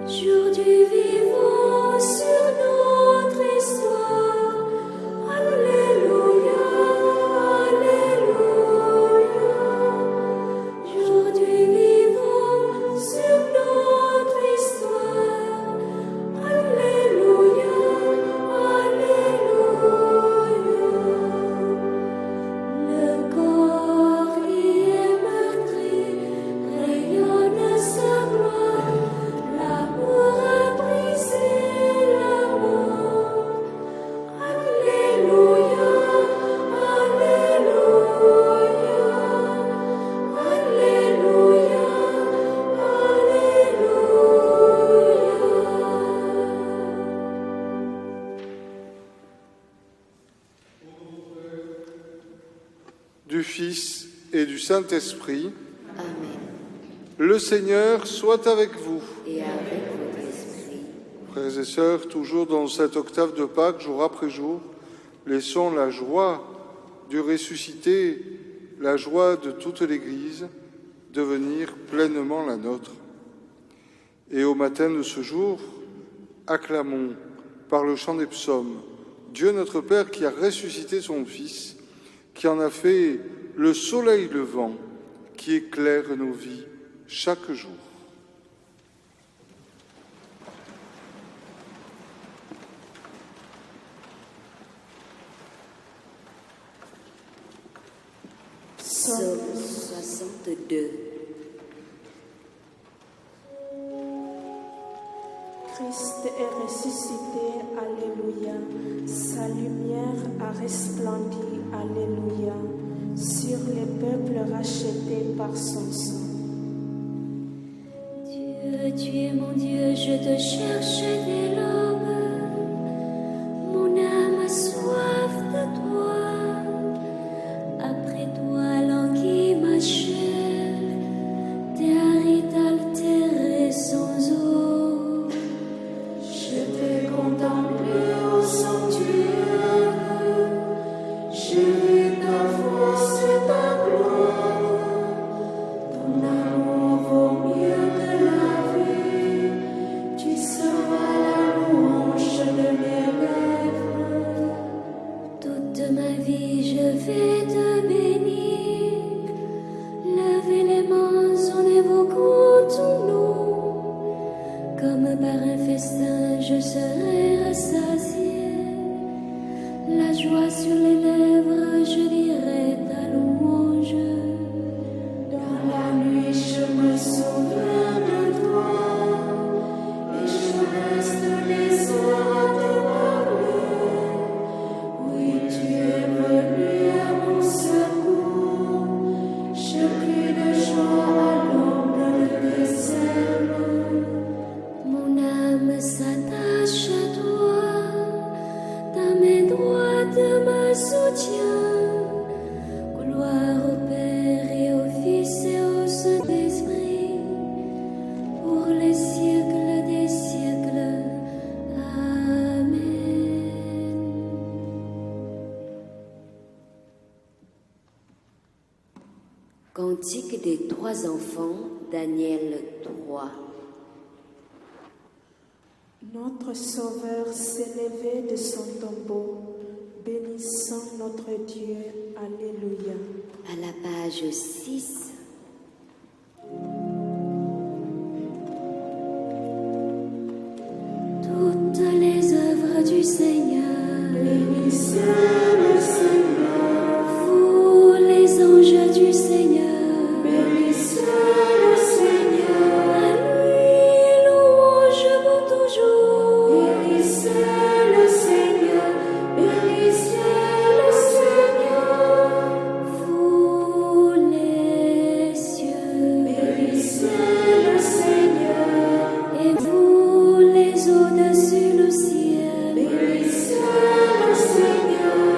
jour du vivant sur notre histoire. Alléluia, Alléluia. Jour du vivant sur notre histoire. Alléluia, Alléluia. Le corps y est meurtri, rayonne sa gloire. L'amour a brisé la mort. Alléluia, Alléluia, Alléluia, Alléluia. Du Fils et du Saint-Esprit, Amen. le Seigneur soit avec vous. Et avec votre esprit. Frères et sœurs, toujours dans cette octave de Pâques, jour après jour, laissons la joie du ressuscité, la joie de toute l'Église, devenir pleinement la nôtre. Et au matin de ce jour, acclamons par le chant des psaumes Dieu notre Père qui a ressuscité son Fils, qui en a fait le soleil levant, qui éclaire nos vies chaque jour. Psaume 62. Christ est ressuscité, Alléluia. Sa lumière a resplendi, Alléluia, sur les peuples rachetés par son sang. Dieu, tu es mon Dieu, je te cherche dès l'aube. Mon âme a soif de toi. Après toi, languit ma chair. Terre est altérée sans eau. Je t'ai contemplé au sanctuaire. J'ai vu ta force et ta gloire. Ton amour vaut mieux que la vie. Tu seras la louange de mes lèvres. Toute ma vie, je vais te bénir. Levez les mains en évoquant ton nom. Comme par un festin, je serai rassasié. La joie sur les lèvres, je dirai ta louange. Dans la nuit, je me souviens de toi. Et je reste les heures à te parler. Oui, tu es venu à mon secours. Je crie de joie à l'ombre de tes ailes. Mon âme s'attache à toi. Ta main droite me soutient. Gloire au Père et au Fils et au Saint-Esprit, pour les siècles des siècles. Amen. Cantique des trois enfants, Daniel 3. Notre Sauveur s'est levé de son tombeau, bénissant notre Dieu. Alléluia. À la page 6. Toutes les œuvres du Seigneur, Bénissez le Seigneur. vous les anges du Seigneur, Bénissez le Seigneur. à lui louange pour toujours. Bénissez le Seigneur. Bénissez le Seigneur. Vous les cieux, Bénissez le Seigneur. et vous les eaux au-dessus le ciel, Bénissez le Seigneur.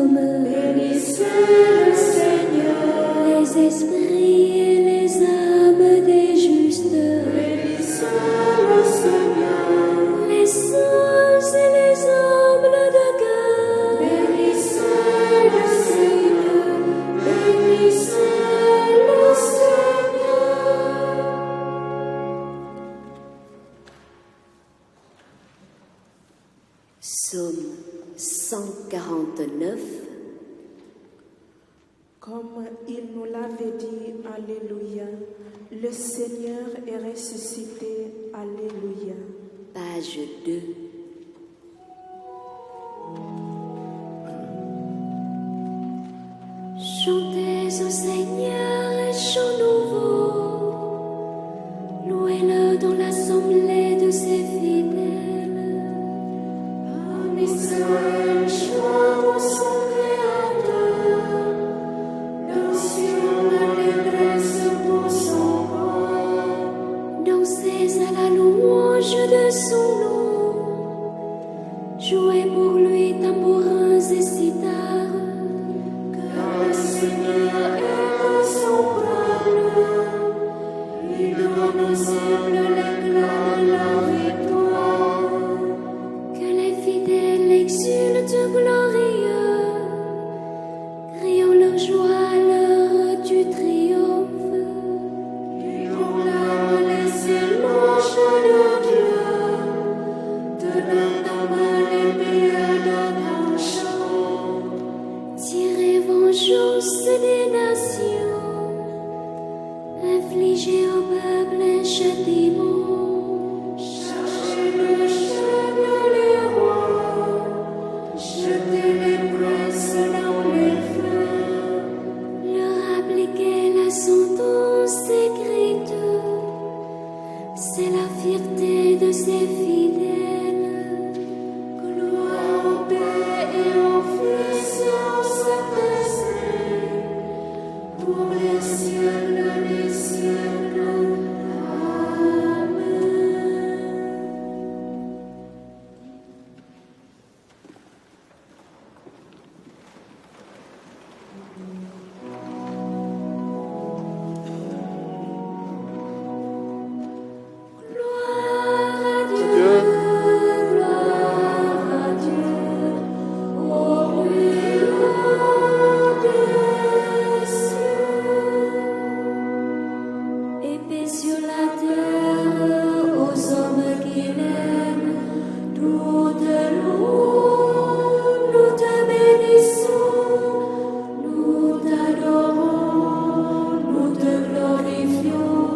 hommes. Bénissez le Seigneur. Les esprits et les âmes des justes. Bénissez le Seigneur. Les saints et les humbles de cœur. Bénissez le Seigneur. Bénissez le Seigneur. Psaume 149. Comme il nous l'avait dit, Alléluia, le Seigneur est ressuscité, Alléluia. Page 2. Chantez au Seigneur un chant nouveau. Louez-le dans l'assemblée de ses fidèles. En Israël, chante son Créateur. Dansons l'allégresse pour son roi. Dansez à la louange de son nom. Jouez pour lui tambourins et cithares. Car le Seigneur aime son peuple. Il donne aux hommes l'éclat de la victoire. Que les fidèles exultent glorieux, criant leur joie à l'heure du triomphe. Ils proclament les éloges de Dieu. De leur main l'épée d'un chant. Tirez vengeance des nations, infligez au peuple un châtiment. Cherchez le chêne les rois. Jetez les princes dans les feux. Leur appliquez la sentence écrite, c'est la fierté de ses fidèles. Gloire au Père et au Fils et au Saint-Esprit, pour les siècles des siècles. Amen. Gloire à Dieu. Dieu, gloire à Dieu, au plus haut des cieux. Et paix sur la terre aux hommes qu'il aime. Toute loup, nous te bénissons, nous t'adorons, nous te glorifions,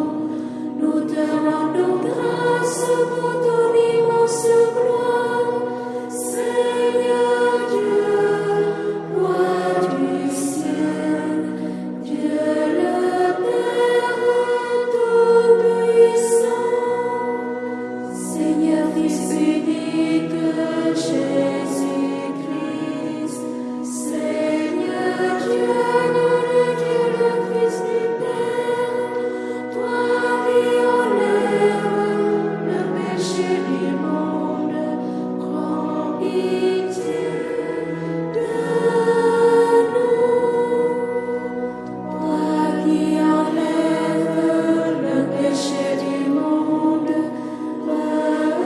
nous te rendons grâce pour ton immense gloire. Seigneur Dieu, roi du ciel, Dieu le Père tout-puissant, Seigneur Fils unique, Jésus-Christ, Seigneur Dieu, notre Dieu, le Fils du Père, toi qui enlèves le péché du monde, prends pitié de nous. Toi qui enlèves le péché du monde,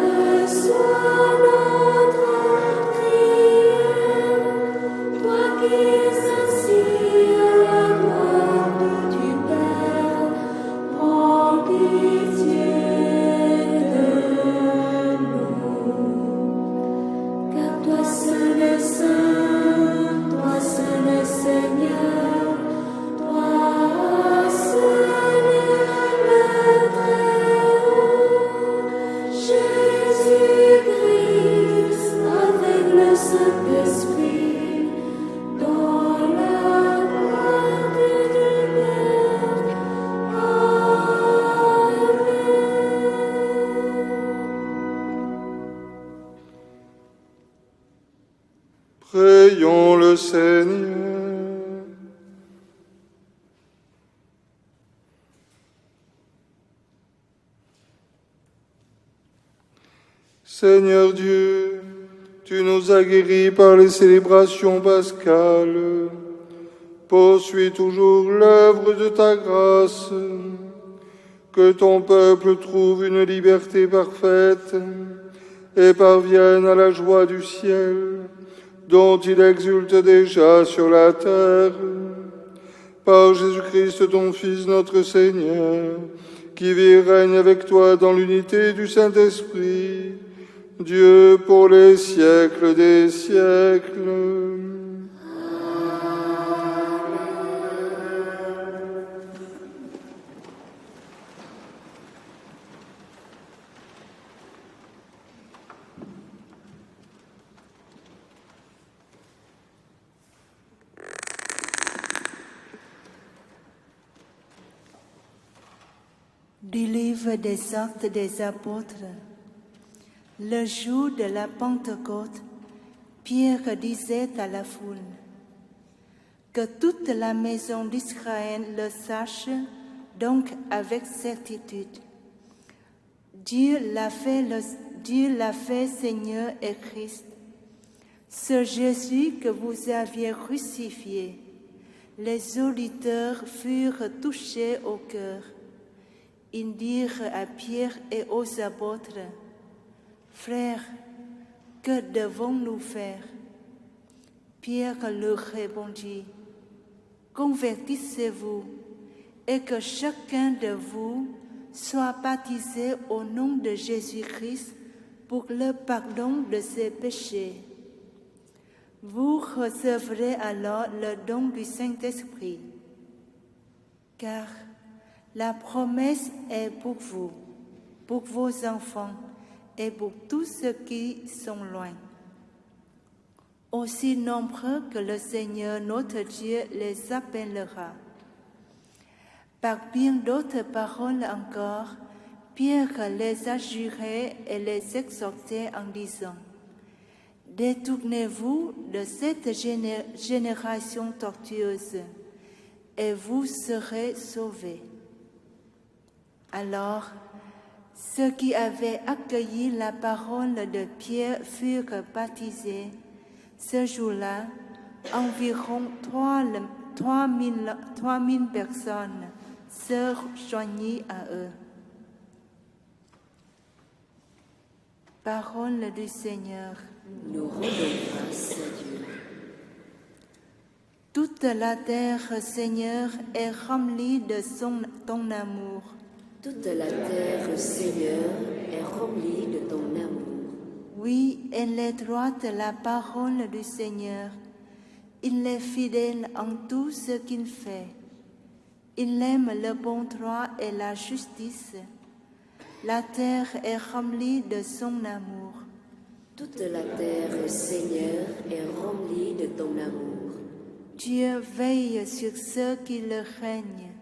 reçois notre prière. Toi qui es assis à la droite du Père, prends pitié de nous. Car toi seul est saint, toi seul est Seigneur, toi seul est le Très-Haut. Jésus-Christ, avec le Saint-Esprit, dans la gloire du Père. Amen. Prions le Seigneur. Seigneur Dieu, Tu nous as guéris par les célébrations pascales. Poursuis toujours l'œuvre de ta grâce. Que ton peuple trouve une liberté parfaite et parvienne à la joie du ciel, dont il exulte déjà sur la terre. Par Jésus-Christ, ton Fils, notre Seigneur, qui vit et règne avec toi dans l'unité du Saint-Esprit, Dieu pour les siècles des siècles. Du livre des Actes des Apôtres. Le jour de la Pentecôte, Pierre disait à la foule: que toute la maison d'Israël le sache donc avec certitude. Dieu l'a fait Seigneur et Christ. Ce Jésus que vous aviez crucifié. Les auditeurs furent touchés au cœur. Ils dirent à Pierre et aux apôtres: Frères, que devons-nous faire? Pierre leur répondit: Convertissez-vous et que chacun de vous soit baptisé au nom de Jésus-Christ pour le pardon de ses péchés. Vous recevrez alors le don du Saint-Esprit, car la promesse est pour vous, pour vos enfants et pour tous ceux qui sont loin, aussi nombreux que le Seigneur notre Dieu les appellera. Par bien d'autres paroles encore, Pierre les a jurés et les exhortait en disant: Détournez-vous de cette génération tortueuse, et vous serez sauvés. Alors, ceux qui avaient accueilli la parole de Pierre furent baptisés. Ce jour-là, environ 3000 personnes se joignirent à eux. Parole du Seigneur. Nous rendons grâce à Dieu. Toute la terre, Seigneur, est remplie de ton amour. Toute la terre, Seigneur, est remplie de ton amour. Oui, elle est droite la parole du Seigneur. Il est fidèle en tout ce qu'il fait. Il aime le bon droit et la justice. La terre est remplie de son amour. Toute la terre, Seigneur, est remplie de ton amour. Dieu veille sur ceux qui le règnent,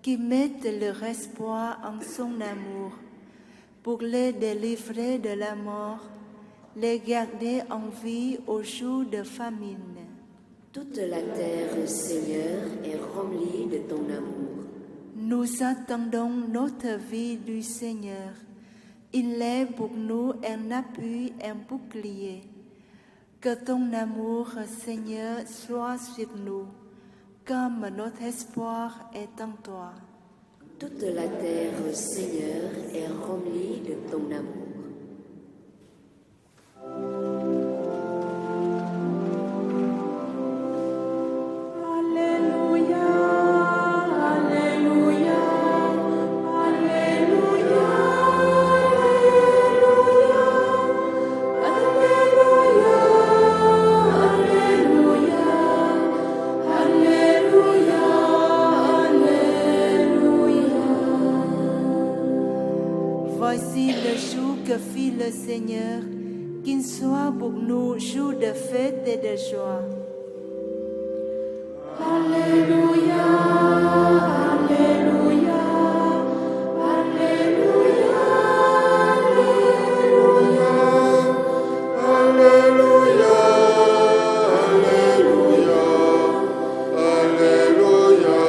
qui mettent leur espoir en son amour, pour les délivrer de la mort, les garder en vie au jour de famine. Toute la terre, Seigneur, est remplie de ton amour. Nous attendons notre vie du Seigneur. Il est pour nous un appui, un bouclier. Que ton amour, Seigneur, soit sur nous, comme notre espoir est en toi. Toute la terre, Seigneur, est remplie de ton amour. Voici le jour que fit le Seigneur, qu'il soit pour nous jour de fête et de joie. Alléluia, Alléluia, Alléluia, Alléluia, Alléluia, Alléluia, Alléluia,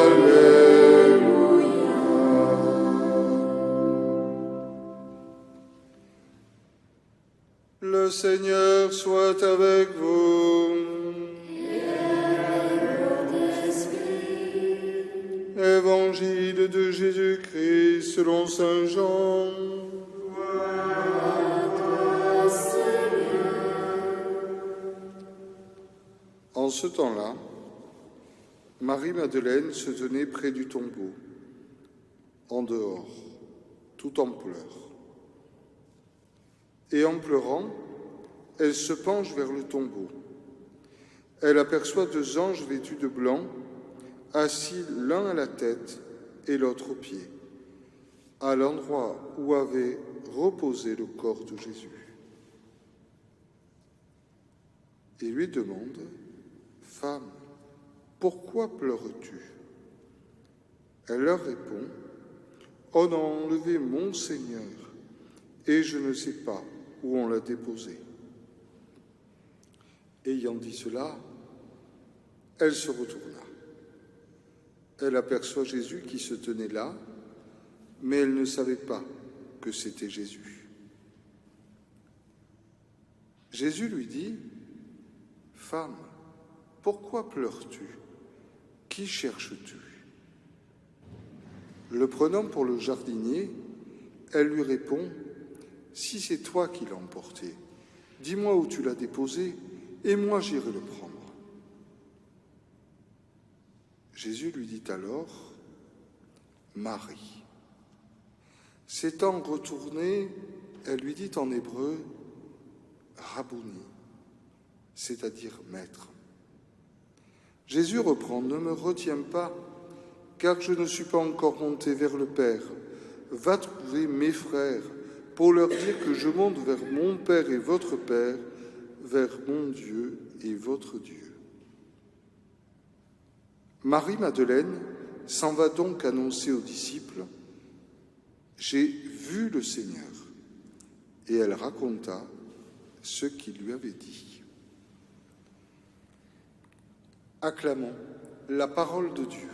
Alléluia. Le Seigneur selon Saint Jean. En ce temps-là, Marie-Madeleine se tenait près du tombeau, en dehors, tout en pleurs. Et en pleurant, elle se penche vers le tombeau. Elle aperçoit 2 anges vêtus de blanc, assis l'un à la tête et l'autre aux pieds, à l'endroit où avait reposé le corps de Jésus. Et lui demande: « Femme, pourquoi pleures-tu » Elle leur répond: « On a enlevé mon Seigneur, et je ne sais pas où on l'a déposé. » Ayant dit cela, elle se retourna. Elle aperçoit Jésus qui se tenait là, mais elle ne savait pas que c'était Jésus. Jésus lui dit: « Femme, pourquoi pleures-tu? Qui cherches-tu » Le prenant pour le jardinier, elle lui répond: « Si c'est toi qui l'as emporté, dis-moi où tu l'as déposé, et moi j'irai le prendre. » Jésus lui dit alors: « Marie. » S'étant retournée, elle lui dit en hébreu: « Rabouni », c'est-à-dire maître. Jésus reprend: « Ne me retiens pas, car je ne suis pas encore monté vers le Père. Va trouver mes frères pour leur dire que je monte vers mon Père et votre Père, vers mon Dieu et votre Dieu. » Marie-Madeleine s'en va donc annoncer aux disciples: « J'ai vu le Seigneur. » Et elle raconta ce qu'il lui avait dit. Acclamons la parole de Dieu.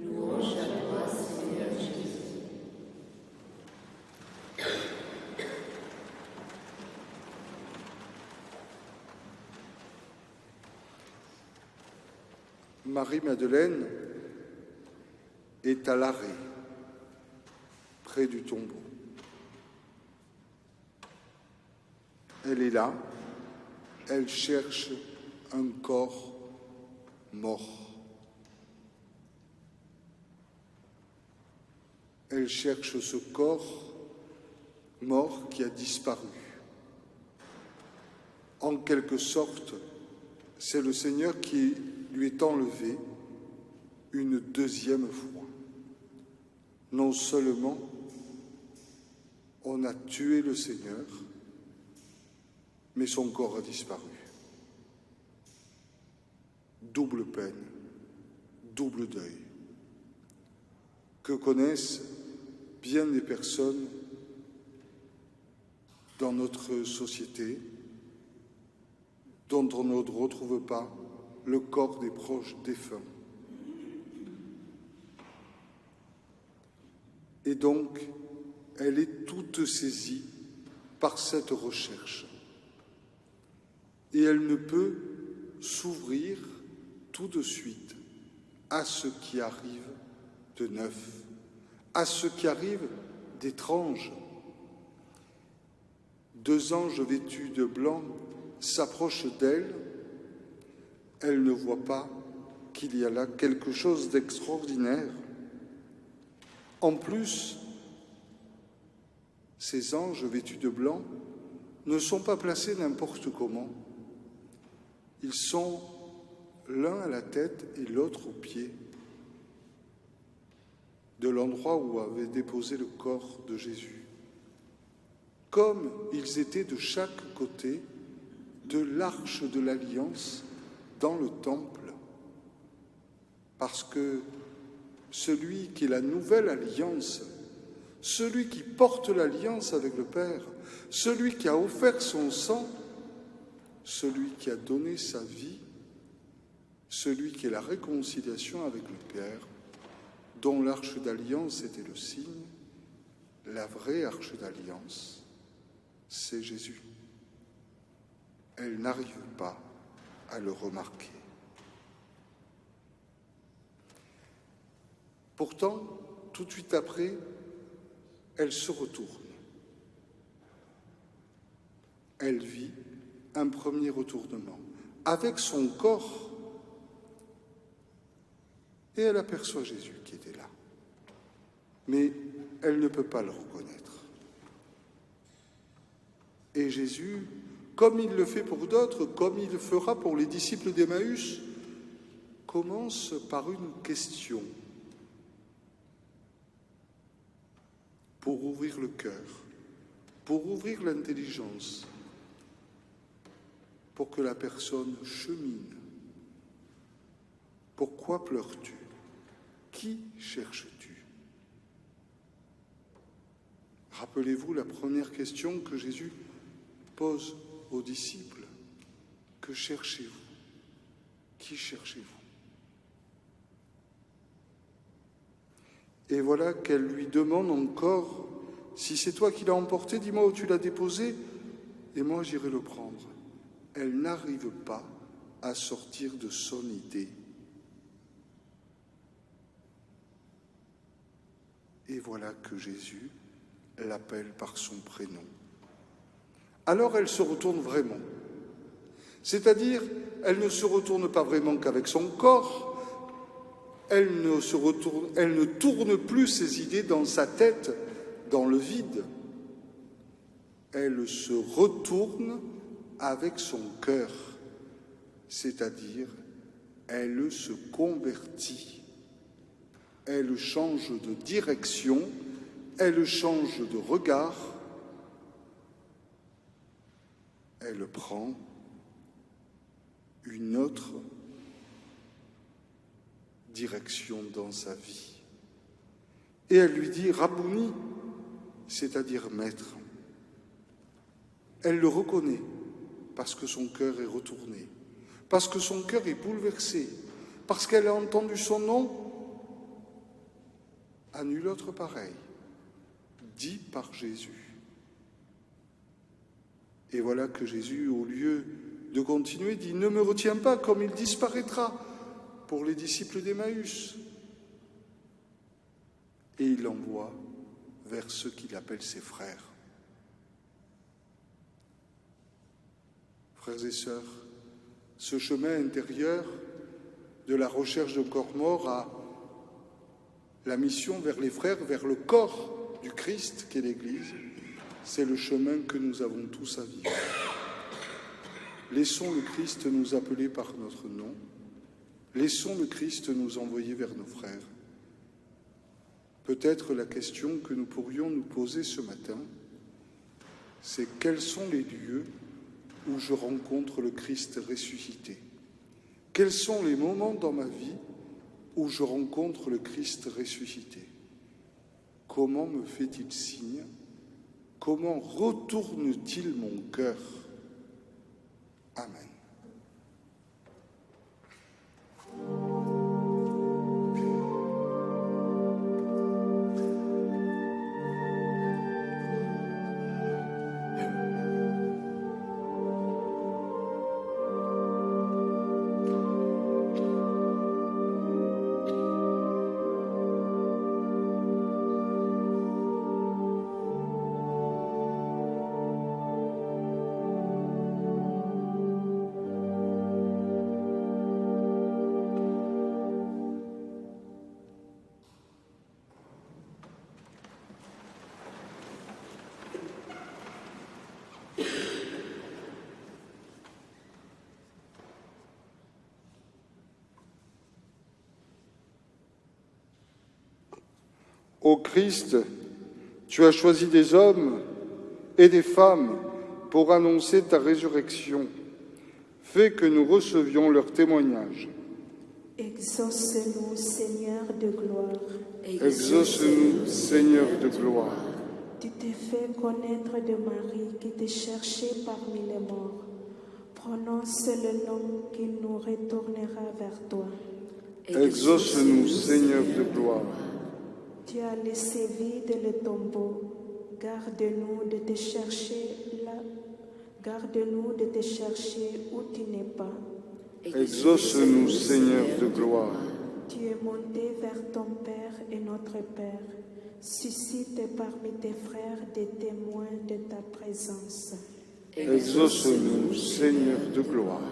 Louange à toi, Seigneur Jésus. Marie-Madeleine est à l'arrêt, près du tombeau. Elle est là, elle cherche un corps mort. Elle cherche ce corps mort qui a disparu. En quelque sorte, c'est le Seigneur qui lui est enlevé une 2e fois. Non seulement on a tué le Seigneur, mais son corps a disparu. Double peine, double deuil, que connaissent bien des personnes dans notre société, dont on ne retrouve pas le corps des proches défunts. Et donc, elle est toute saisie par cette recherche. Et elle ne peut s'ouvrir tout de suite à ce qui arrive de neuf, à ce qui arrive d'étrange. 2 anges vêtus de blanc s'approchent d'elle. Elle ne voit pas qu'il y a là quelque chose d'extraordinaire. En plus, ces anges vêtus de blanc ne sont pas placés n'importe comment. Ils sont l'un à la tête et l'autre aux pieds de l'endroit où avait déposé le corps de Jésus, comme ils étaient de chaque côté de l'arche de l'Alliance dans le temple, parce que celui qui est la nouvelle alliance, celui qui porte l'alliance avec le Père, celui qui a offert son sang, celui qui a donné sa vie, celui qui est la réconciliation avec le Père, dont l'arche d'alliance était le signe, la vraie arche d'alliance, c'est Jésus. Elle n'arrive pas à le remarquer. Pourtant, tout de suite après, elle se retourne. Elle vit un premier retournement avec son corps et elle aperçoit Jésus qui était là. Mais elle ne peut pas le reconnaître. Et Jésus, comme il le fait pour d'autres, comme il le fera pour les disciples d'Emmaüs, commence par une question pour ouvrir le cœur, pour ouvrir l'intelligence, pour que la personne chemine. Pourquoi pleures-tu? Qui cherches-tu? Rappelez-vous la première question que Jésus pose aux disciples. Que cherchez-vous? Qui cherchez-vous? Et voilà qu'elle lui demande encore, si c'est toi qui l'as emporté, dis-moi où tu l'as déposé, et moi j'irai le prendre. Elle n'arrive pas à sortir de son idée. Et voilà que Jésus l'appelle par son prénom. Alors elle se retourne vraiment. C'est-à-dire, elle ne se retourne pas vraiment qu'avec son corps, elle ne tourne plus ses idées dans sa tête, dans le vide. Elle se retourne avec son cœur, c'est-à-dire, elle se convertit. Elle change de direction, elle change de regard, elle prend une autre direction dans sa vie. Et elle lui dit « Rabouni », c'est-à-dire « maître ». Elle le reconnaît parce que son cœur est retourné, parce que son cœur est bouleversé, parce qu'elle a entendu son nom à nul autre pareil, dit par Jésus. Et voilà que Jésus, au lieu de continuer, dit « Ne me retiens pas, comme il disparaîtra » pour les disciples d'Emmaüs. Et il l'envoie vers ceux qu'il appelle ses frères. Frères et sœurs, ce chemin intérieur de la recherche d'un corps mort à la mission vers les frères, vers le corps du Christ qu'est l'Église, c'est le chemin que nous avons tous à vivre. Laissons le Christ nous appeler par notre nom. Laissons le Christ nous envoyer vers nos frères. Peut-être la question que nous pourrions nous poser ce matin, c'est quels sont les lieux où je rencontre le Christ ressuscité? Quels sont les moments dans ma vie où je rencontre le Christ ressuscité? Comment me fait-il signe? Comment retourne-t-il mon cœur? Amen. Ô Christ, tu as choisi des hommes et des femmes pour annoncer ta résurrection. Fais que nous recevions leur témoignage. Exauce-nous, Seigneur de gloire. Exauce-nous, Seigneur de gloire. Tu t'es fait connaître de Marie qui te cherchait parmi les morts. Prononce le nom qui nous retournera vers toi. Exauce-nous, Seigneur de gloire. Tu as laissé vide le tombeau. Garde-nous de te chercher là. Garde-nous de te chercher où tu n'es pas. Exauce-nous, Seigneur de gloire. Tu es monté vers ton Père et notre Père. Suscite parmi tes frères des témoins de ta présence. Exauce-nous, Seigneur de gloire.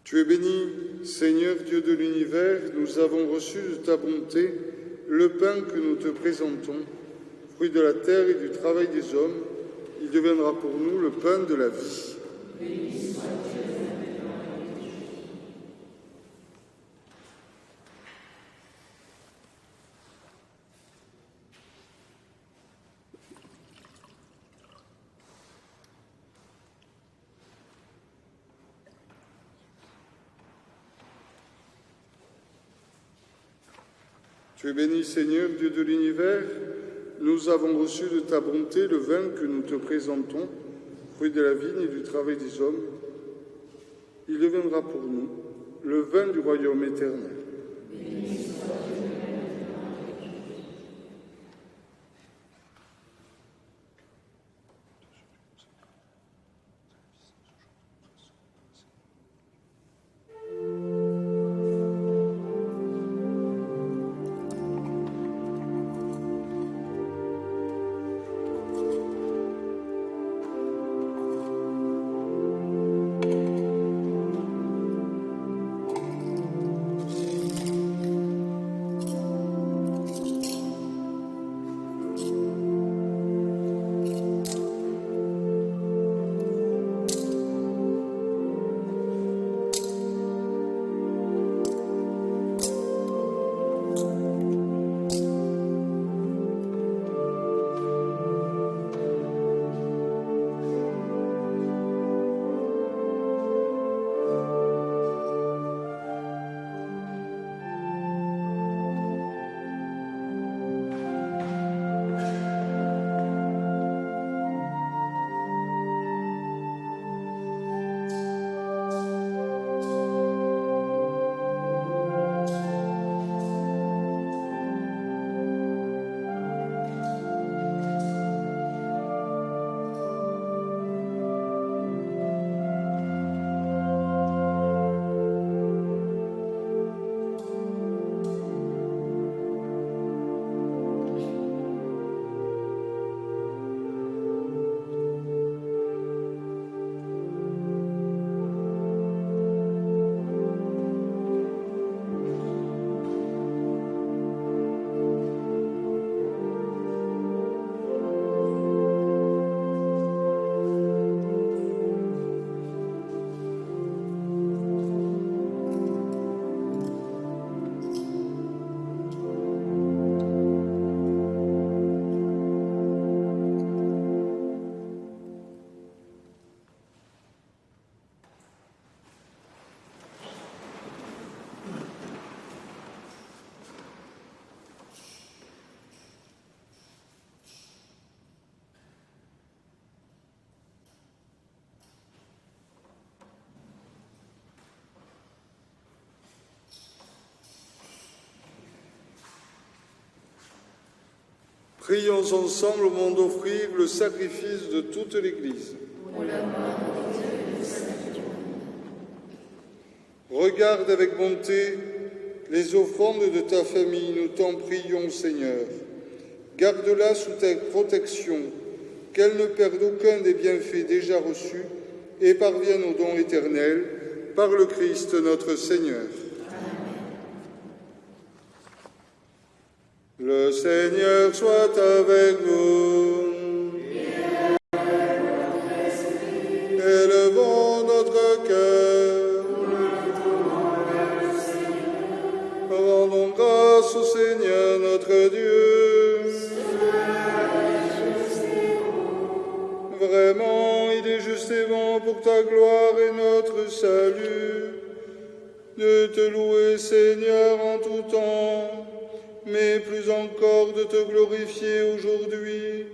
Tu es béni, Seigneur Dieu de l'univers, nous avons reçu de ta bonté le pain que nous te présentons, fruit de la terre et du travail des hommes. Il deviendra pour nous le pain de la vie. Tu es béni, Seigneur, Dieu de l'univers. Nous avons reçu de ta bonté le vin que nous te présentons, fruit de la vigne et du travail des hommes. Il deviendra pour nous le vin du royaume éternel. Prions ensemble au moment d'offrir le sacrifice de toute l'Église. Regarde avec bonté les offrandes de ta famille, nous t'en prions, Seigneur. Garde-la sous ta protection, qu'elle ne perde aucun des bienfaits déjà reçus et parvienne au don éternel par le Christ notre Seigneur. Le Seigneur soit avec vous. Élevons notre cœur. Rendons grâce au Seigneur notre Dieu. Vraiment, il est justement pour ta gloire et notre salut de te louer, Seigneur, en tout temps, mais plus encore de te glorifier aujourd'hui,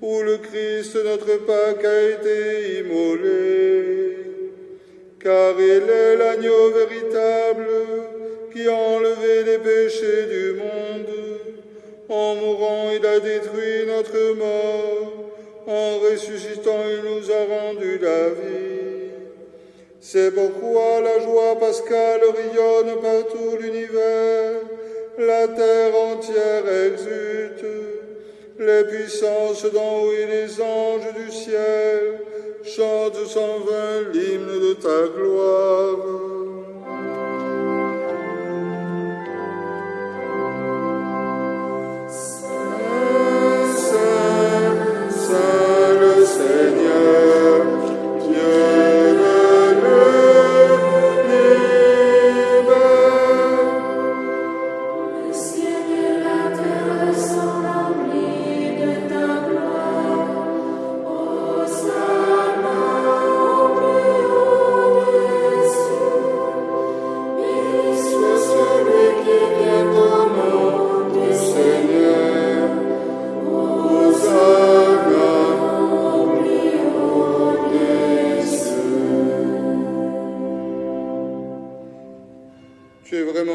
où le Christ, notre Pâque, a été immolé. Car il est l'agneau véritable qui a enlevé les péchés du monde. En mourant, il a détruit notre mort. En ressuscitant, il nous a rendu la vie. C'est pourquoi la joie pascale rayonne par tout l'univers. La terre entière exulte. Les puissances d'en haut et les anges du ciel chantent sans vain l'hymne de ta gloire.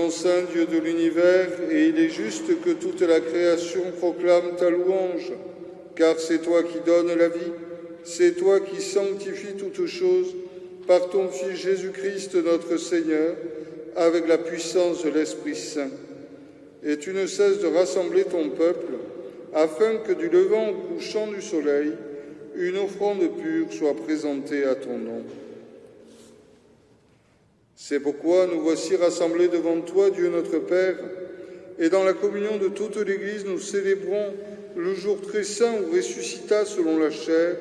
Saint Dieu de l'univers, et il est juste que toute la création proclame ta louange, car c'est toi qui donnes la vie, c'est toi qui sanctifies toutes choses par ton Fils Jésus-Christ notre Seigneur, avec la puissance de l'Esprit Saint. Et tu ne cesses de rassembler ton peuple, afin que du levant au couchant du soleil, une offrande pure soit présentée à ton nom. C'est pourquoi nous voici rassemblés devant toi, Dieu notre Père, et dans la communion de toute l'Église, nous célébrons le jour très saint où ressuscita selon la chair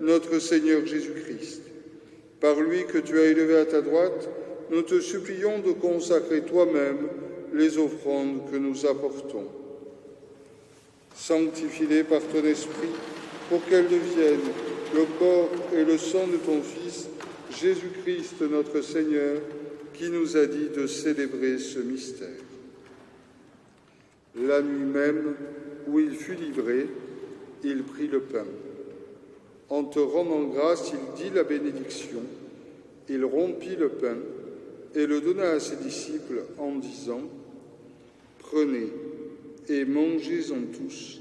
notre Seigneur Jésus-Christ. Par lui que tu as élevé à ta droite, nous te supplions de consacrer toi-même les offrandes que nous apportons. Sanctifie-les par ton esprit pour qu'elles deviennent le corps et le sang de ton Fils, Jésus-Christ notre Seigneur, qui nous a dit de célébrer ce mystère. La nuit même où il fut livré, il prit le pain. En te rendant grâce, il dit la bénédiction. Il rompit le pain et le donna à ses disciples en disant : « Prenez et mangez-en tous.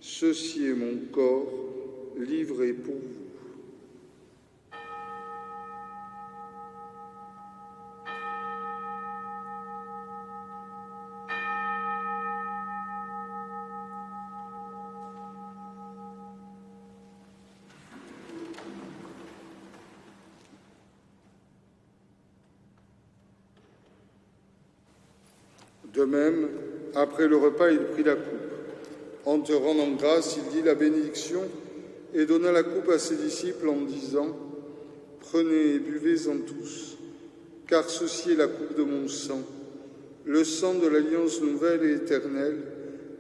Ceci est mon corps livré pour vous. » De même, après le repas, il prit la coupe. En te rendant grâce, il dit la bénédiction et donna la coupe à ses disciples en disant : « Prenez et buvez-en tous, car ceci est la coupe de mon sang, le sang de l'alliance nouvelle et éternelle,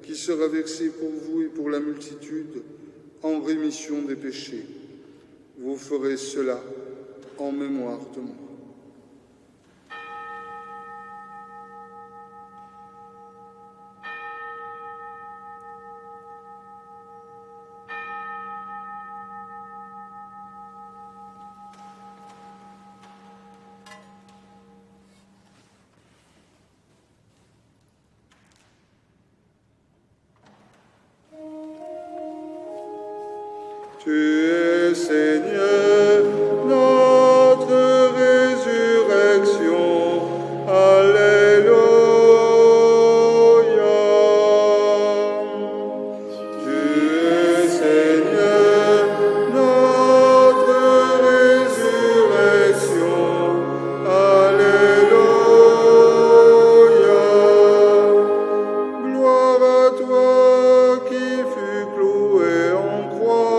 qui sera versé pour vous et pour la multitude en rémission des péchés. Vous ferez cela en mémoire de moi. » Tu es Seigneur, notre résurrection. Alléluia. Tu es Seigneur, notre résurrection. Alléluia. Gloire à toi qui fus cloué en croix.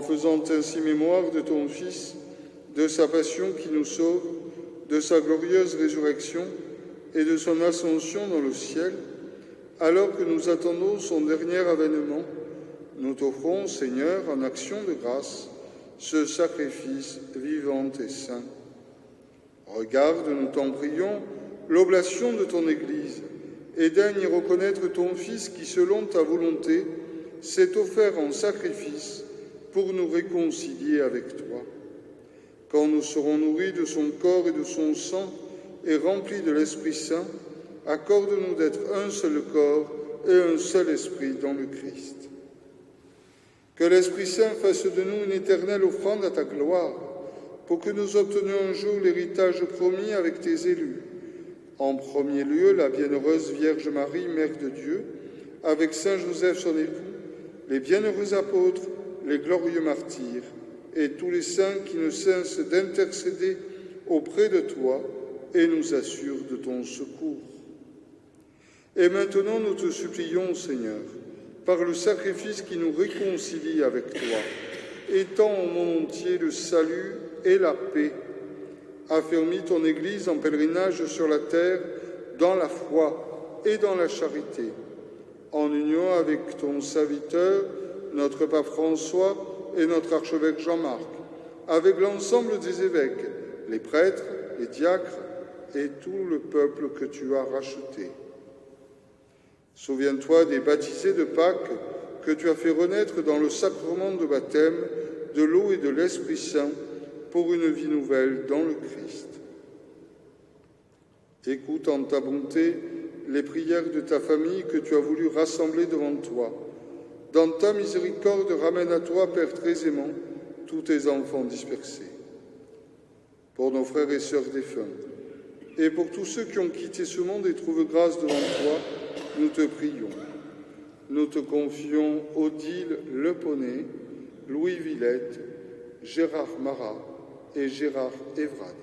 faisant ainsi mémoire de ton Fils, de sa passion qui nous sauve, de sa glorieuse résurrection et de son ascension dans le ciel, alors que nous attendons son dernier avènement, nous t'offrons, Seigneur, en action de grâce, ce sacrifice vivant et saint. Regarde, nous t'en prions, l'oblation de ton Église, et daigne y reconnaître ton Fils qui, selon ta volonté, s'est offert en sacrifice pour nous réconcilier avec toi. Quand nous serons nourris de son corps et de son sang et remplis de l'Esprit Saint, accorde-nous d'être un seul corps et un seul esprit dans le Christ. Que l'Esprit Saint fasse de nous une éternelle offrande à ta gloire, pour que nous obtenions un jour l'héritage promis avec tes élus. En premier lieu, la bienheureuse Vierge Marie, Mère de Dieu, avec Saint Joseph son époux, les bienheureux apôtres, les glorieux martyrs, et tous les saints qui ne cessent d'intercéder auprès de toi et nous assurent de ton secours. Et maintenant, nous te supplions, Seigneur, par le sacrifice qui nous réconcilie avec toi, étends au monde entier le salut et la paix. Affermis ton Église en pèlerinage sur la terre, dans la foi et dans la charité, en union avec ton serviteur, notre pape François et notre archevêque Jean-Marc, avec l'ensemble des évêques, les prêtres, les diacres et tout le peuple que tu as racheté. Souviens-toi des baptisés de Pâques que tu as fait renaître dans le sacrement de baptême de l'eau et de l'Esprit Saint pour une vie nouvelle dans le Christ. Écoute en ta bonté les prières de ta famille que tu as voulu rassembler devant toi. Dans ta miséricorde, ramène à toi, Père très aimant, tous tes enfants dispersés. Pour nos frères et sœurs défunts, et pour tous ceux qui ont quitté ce monde et trouvent grâce devant toi, nous te prions. Nous te confions Odile Le Poney, Louis Villette, Gérard Marat et Gérard Evrade.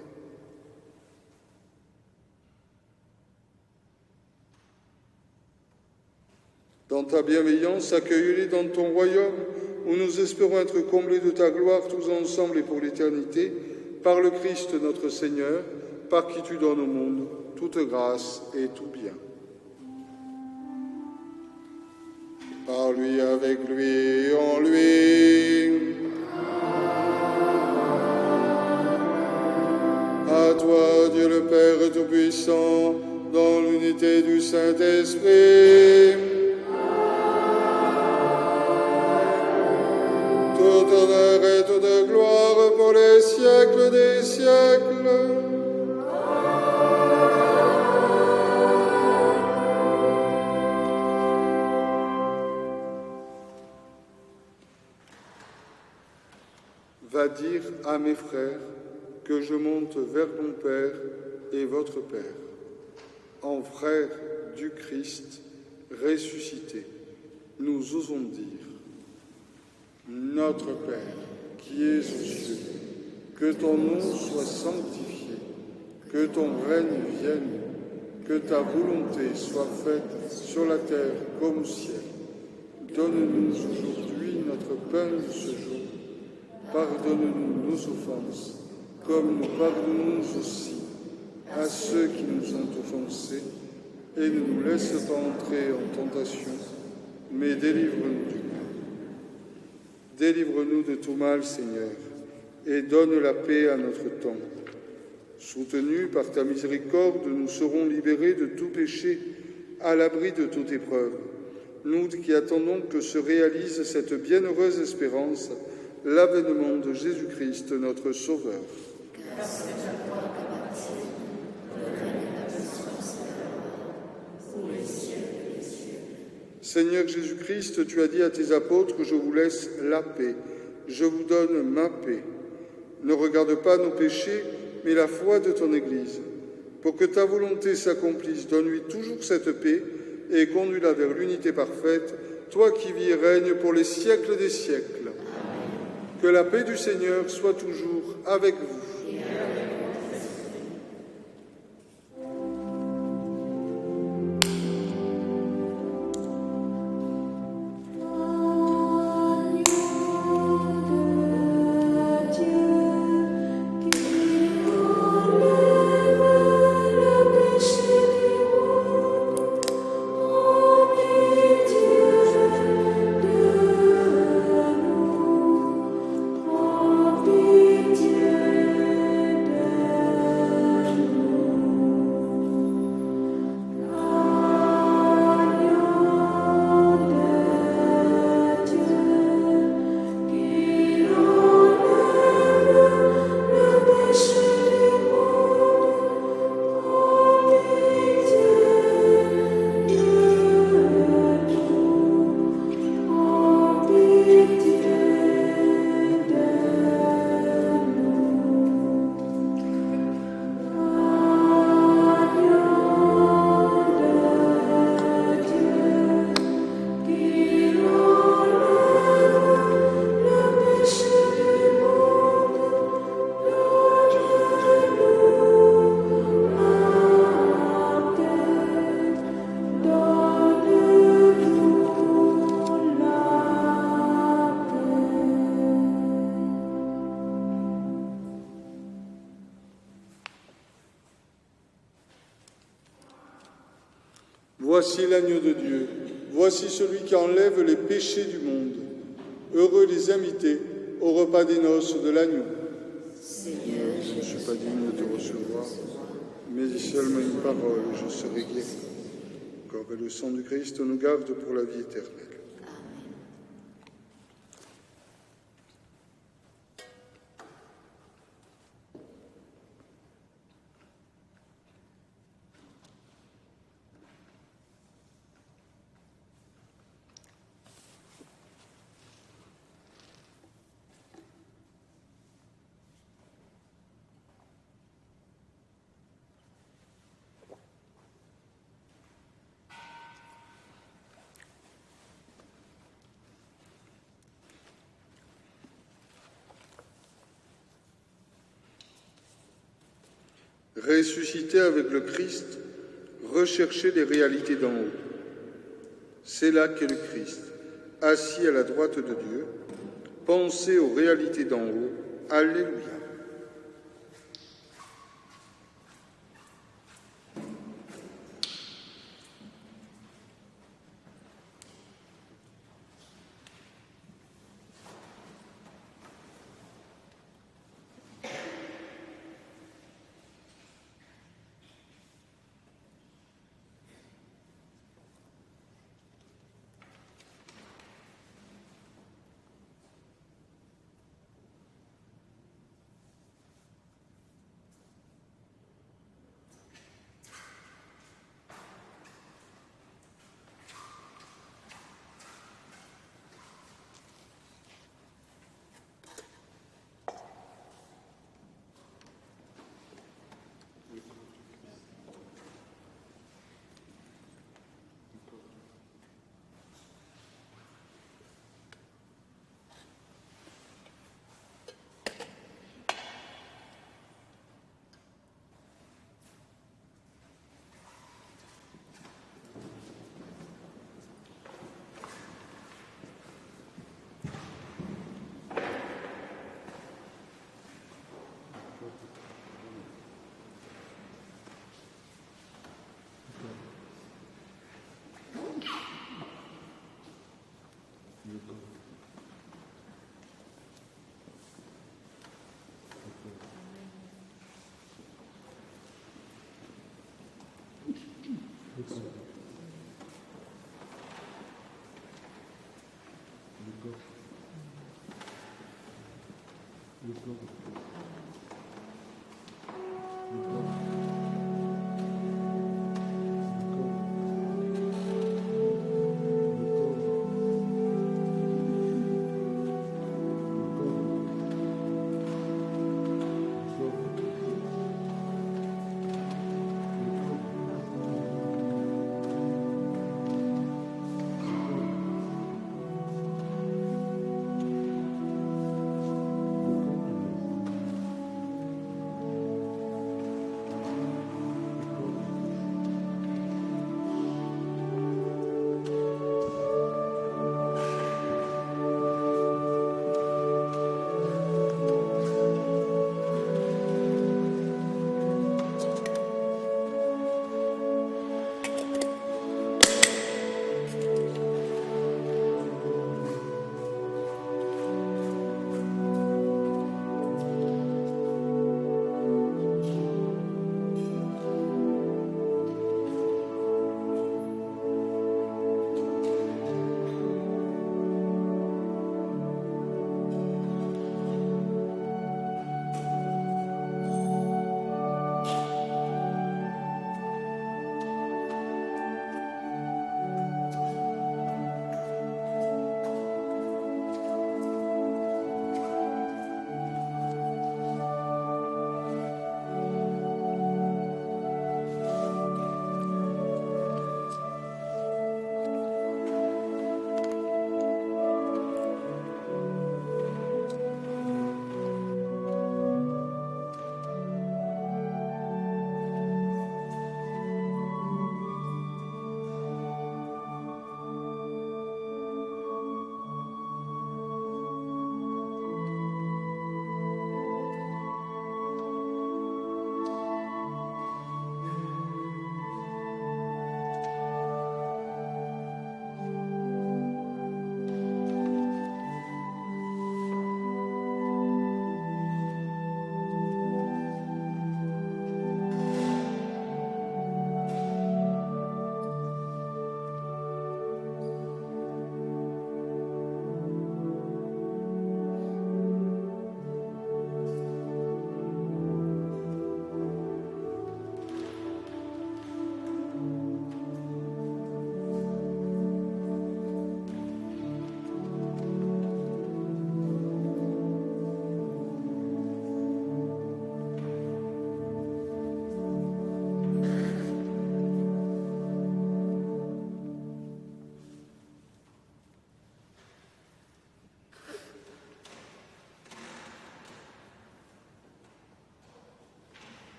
Dans ta bienveillance, accueille-les dans ton royaume, où nous espérons être comblés de ta gloire tous ensemble et pour l'éternité, par le Christ notre Seigneur, par qui tu donnes au monde toute grâce et tout bien. Par lui, avec lui et en lui. À toi, Dieu le Père Tout-Puissant, dans l'unité du Saint-Esprit, tout honneur et toute gloire pour les siècles des siècles. Va dire à mes frères que je monte vers mon Père et votre Père, en frères du Christ ressuscité. Nous osons dire: Notre Père, qui es aux cieux, que ton nom soit sanctifié, que ton règne vienne, que ta volonté soit faite sur la terre comme au ciel. Donne-nous aujourd'hui notre pain de ce jour. Pardonne-nous nos offenses, comme nous pardonnons aussi à ceux qui nous ont offensés, et ne nous laisse pas entrer en tentation, mais délivre-nous du mal. Délivre-nous de tout mal, Seigneur, et donne la paix à notre temps. Soutenus par ta miséricorde, nous serons libérés de tout péché, à l'abri de toute épreuve. Nous qui attendons que se réalise cette bienheureuse espérance, l'avènement de Jésus-Christ, notre Sauveur. Seigneur Jésus-Christ, tu as dit à tes apôtres: je vous laisse la paix, je vous donne ma paix. Ne regarde pas nos péchés, mais la foi de ton Église. Pour que ta volonté s'accomplisse, donne-lui toujours cette paix et conduis-la vers l'unité parfaite, toi qui vis et règnes pour les siècles des siècles. Que la paix du Seigneur soit toujours avec vous. Voici l'agneau de Dieu, voici celui qui enlève les péchés du monde. Heureux les invités au repas des noces de l'agneau. Seigneur, Je ne suis pas digne de te recevoir, mais dis seulement une parole, je serai guéri. Le corps et le sang du Christ nous gardent pour la vie éternelle. Ressuscité avec le Christ, recherchez les réalités d'en haut. C'est là qu'est le Christ, assis à la droite de Dieu. Pensez aux réalités d'en haut. Alléluia.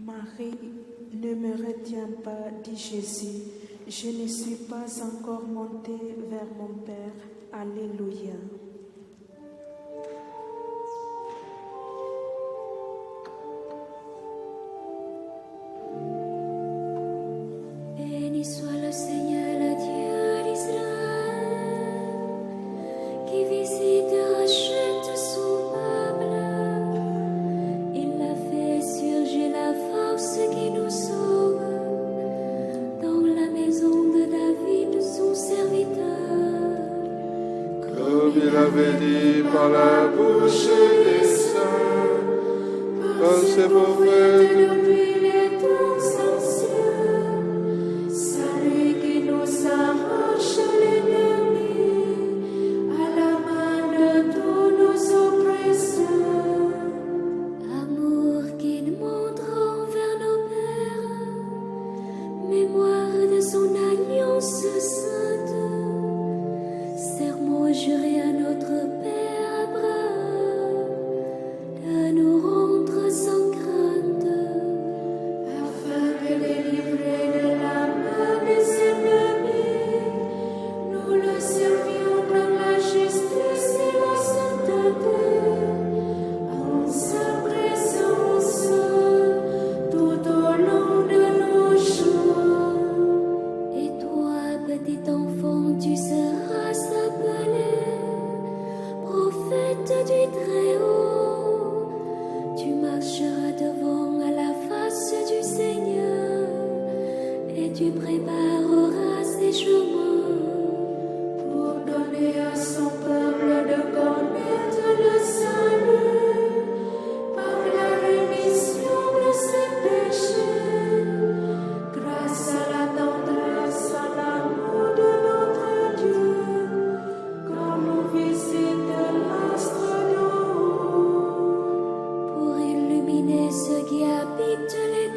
Marie, ne me retiens pas, dit Jésus, je ne suis pas encore monté vers mon Père. Alléluia. Béni soit le Seigneur, le Dieu d'Israël, qui visite et rachète son peuple. Il a fait surgir la force qui nous sauve dans la maison de David, son serviteur. Comme il avait dit par la bouche des saints, par ses prophètes, depuis les temps anciens, celui qui nous arrache l'ennemi à la main de tous nos oppresseurs. Amour qu'il montre envers nos pères, mémoire de son alliance sainte, serment juré à notre Père Abraham, de nous rendre sans crainte, Afin de les livrer de la main des ennemis, nous le servions dans la justice et la sainteté, en sa présence tout au long de nos jours. et toi, petit enfant, tu seras appelé prophète du Très-Haut. Tu marcheras devant à la face du Seigneur et tu prépareras ses chemins. Pour donner à son peuple de connaître le salut par la rémission de ses péchés, grâce à la tendresse, à l'amour de notre Dieu, quand nous visite l'astre d'en haut. Pour illuminer ceux qui habitent les